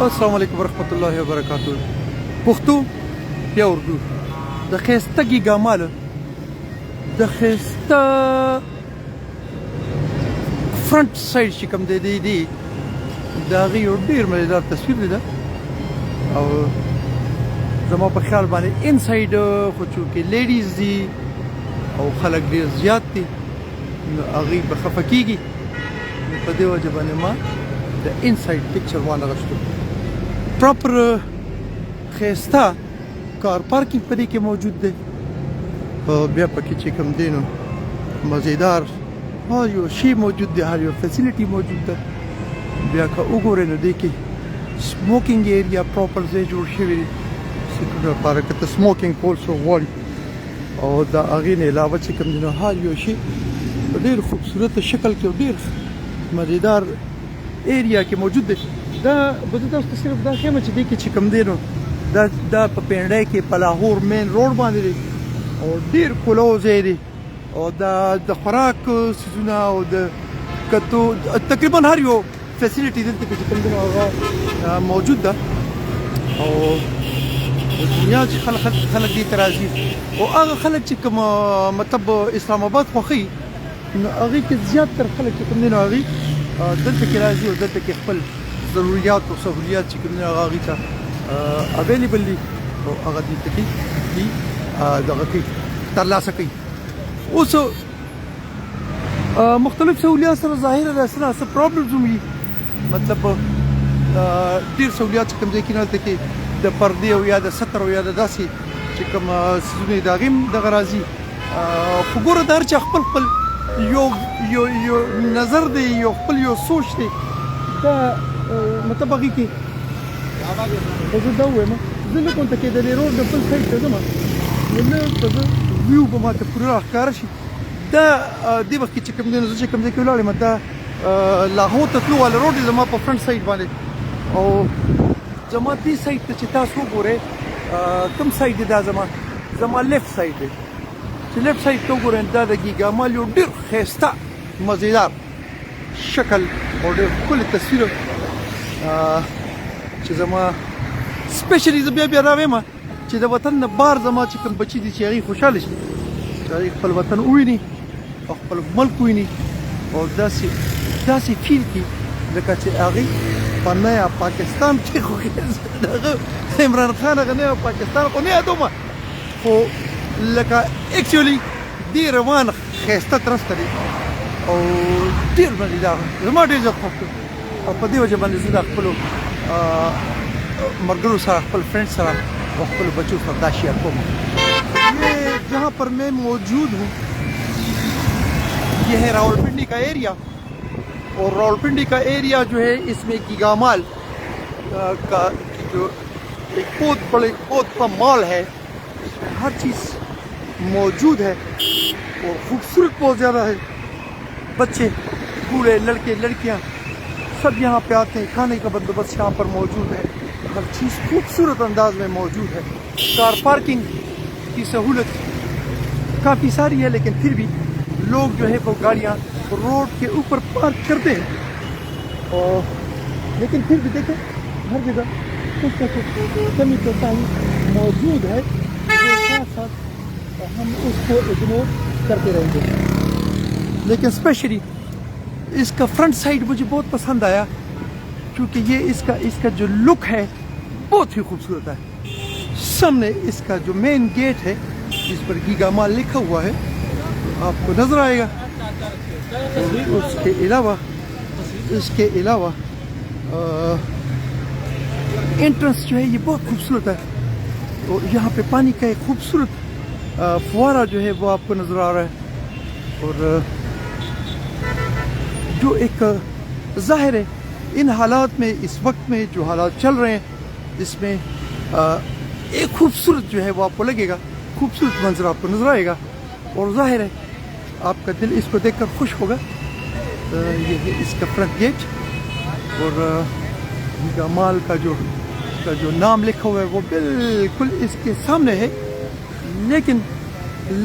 अस्सलाम वालेकुम वरहमतुल्लाहि वबरकातुहू। पुख्तो या उर्दू د ښایسته ګیګامال د ښایسته فرنٹ سایډ چې کوم دی د هغې یو ډېر مزیدار تصویر دی او زما په خیال باندې ان سایډ خو چونکې لیډیز دي او خلک ډېر زیات دي نو هغې به خفه کېږي نو په دې وجه باندې ما د ان سایډ پکچر وانغښتو. پراپر ښایسته کار پارکینګ په دې کې موجود دی او بیا پکې چې کوم دی نو مزیدار هر یو شی موجود دی، هر یو فیسیلیټي موجود ده. بیا که وګورئ نو دې کې سموکینګ ایریا پراپر ځای جوړ شوی دی سیکورټي لپاره که ته سموکینګ کول څوک غواړي او د هغې نه علاوه چې کوم دی نو هر یو شی په ډېر خوبصورته شکل کې او ډېر مزیدار ایریا کې موجود دی. دا به زه تاسو ته صرف دا ښیم چې دې کې چې کوم دی نو دا په پینډۍ کې په لاهور مین روډ باندې دی او ډېر کولو ځای دی او د خوراک څیزونه او د کتو تقریبا هر یو فیسیلیټي دلته کې چې کوم دی نو هغه موجود ده او دنیا چې خلک دې ته راځي او هغه خلک چې کوم مطلب اسلام آباد خوښوي نو هغې کې زیاتتر خلک چې کوم دی نو هغې دلته کې راځي او دلته کې خپل ضروریات او سهولیات چې کوم دی هغه هغې ته اویلیبل دي او هغه دلته کې دي دغه کوي ترلاسه کوي. اوس مختلف سهولیات سره ظاهره داسې څه پرابلمز هم وي مطلب ډېر سهولیات چې کوم ځای کې نه هلته کې د پردې او یا د ستر او یا د داسې چې کوم څیزونه د هغې هم دغه راځي خو ګوره د هر چا خپل خپل یو نظر دی یو خپل یو سوچ دی دا مطلب هغې کې زه دا ووایم زه نه کوم ته کې د دې روډ د بل سایډ ته ځم نو نه به زه ویو به ماته پوره راښکاره شي. دا دې وخت کې چې کوم دی نو زه چې کوم ځای کې ولاړ یم دا لاهور ته تلو والا روډ دی زما په فرنټ سایډ باندې او زما دې سایډ ته چې تاسو وګورئ کوم سایډ دی دا زما لیفټ سایډ دی چې لیفټ سایډ ته وګورئ دا د ګیګامال یو ډېر ښایسته مزیدار شکل او ډېر ښکلې تصویر چې زما سپیشلی زه بیا راویم چې د وطن نه بار زما چې کوم بچي دي چې هغې خوشحاله شي چې هغې خپل وطن وویني او خپل ملک وویني او داسې فیل کړي لکه چې هغې په نیا پاکستان کې خو دغه عمران خان هغه نیا پاکستان خو نه یادوم خو لکه اکچولی دې روان ښایسته طرف ته دی او ډېر مزیدار زما ډېر زیات خوښ کړ او په دې وجه باندې زه د خپلو ملګرو سره خپل فرینڈ سره اور خپل بچوں سره دا شیئر کوم. یہ جہاں پر میں موجود ہوں یہ ہے راولپنڈی کا ایریا اور راولپنڈی کا ایریا جو ہے اس میں گیگامال کا جو ایک بہت بڑا مال ہے اس میں ہر چیز موجود ہے اور خوبصورت بہت زیادہ ہے. بچے بوڑھے لڑکے لڑکیاں سب یہاں پہ آتے ہیں. کھانے کا بندوبست یہاں پر موجود ہے. ہر چیز خوبصورت انداز میں موجود ہے. کار پارکنگ کی سہولت کافی ساری ہے لیکن پھر بھی لوگ جو ہے وہ گاڑیاں روڈ کے اوپر پارک کرتے ہیں اور لیکن پھر بھی دیکھیں ہر جگہ کچھ نہ کچھ کمی کوتاہی موجود ہے جو ساتھ ساتھ ہم اس کو اگنور کرتے رہیں گے. لیکن اسپیشلی اس کا فرنٹ سائڈ مجھے بہت پسند آیا کیونکہ یہ اس کا جو لک ہے بہت ہی خوبصورت ہے. سامنے اس کا جو مین گیٹ ہے جس پر گیگامال لکھا ہوا ہے آپ کو نظر آئے گا. اس کے علاوہ انٹرنس جو ہے یہ بہت خوبصورت ہے اور یہاں پہ پانی کا ایک خوبصورت فوارہ جو ہے وہ آپ کو نظر آ رہا ہے اور جو ایک ظاہر ہے ان حالات میں اس وقت میں جو حالات چل رہے ہیں اس میں ایک خوبصورت جو ہے وہ آپ کو لگے گا خوبصورت منظر آپ کو نظر آئے گا اور ظاہر ہے آپ کا دل اس کو دیکھ کر خوش ہوگا. یہ ہے اس کا فرنٹ گیٹ اور گیگامال کا جو نام لکھا ہوا ہے وہ بالکل اس کے سامنے ہے لیکن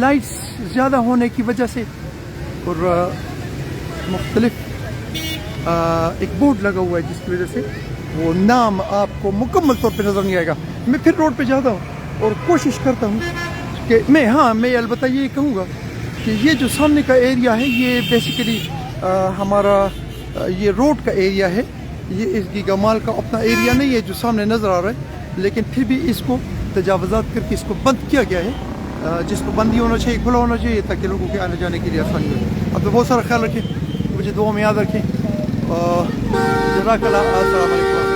لائٹس زیادہ ہونے کی وجہ سے اور مختلف ایک بورڈ لگا ہوا ہے جس کی وجہ سے وہ نام آپ کو مکمل طور پہ نظر نہیں آئے گا. میں پھر روڈ پہ جاتا ہوں اور کوشش کرتا ہوں کہ میں البتہ یہ کہوں گا کہ یہ جو سامنے کا ایریا ہے یہ بیسیکلی ہمارا یہ روڈ کا ایریا ہے. یہ اس گیگا مال کا اپنا ایریا نہیں ہے جو سامنے نظر آ رہا ہے, لیکن پھر بھی اس کو تجاوزات کر کے اس کو بند کیا گیا ہے, جس کو بند ہی ہونا چاہیے, کھلا ہونا چاہیے تاکہ لوگوں کے آنے جانے کے لیے آسانی ہو. اب تو بہت سارا خیال رکھیں, مجھے دعا میں یاد رکھیں. جزاک اللہ. السلام علیکم.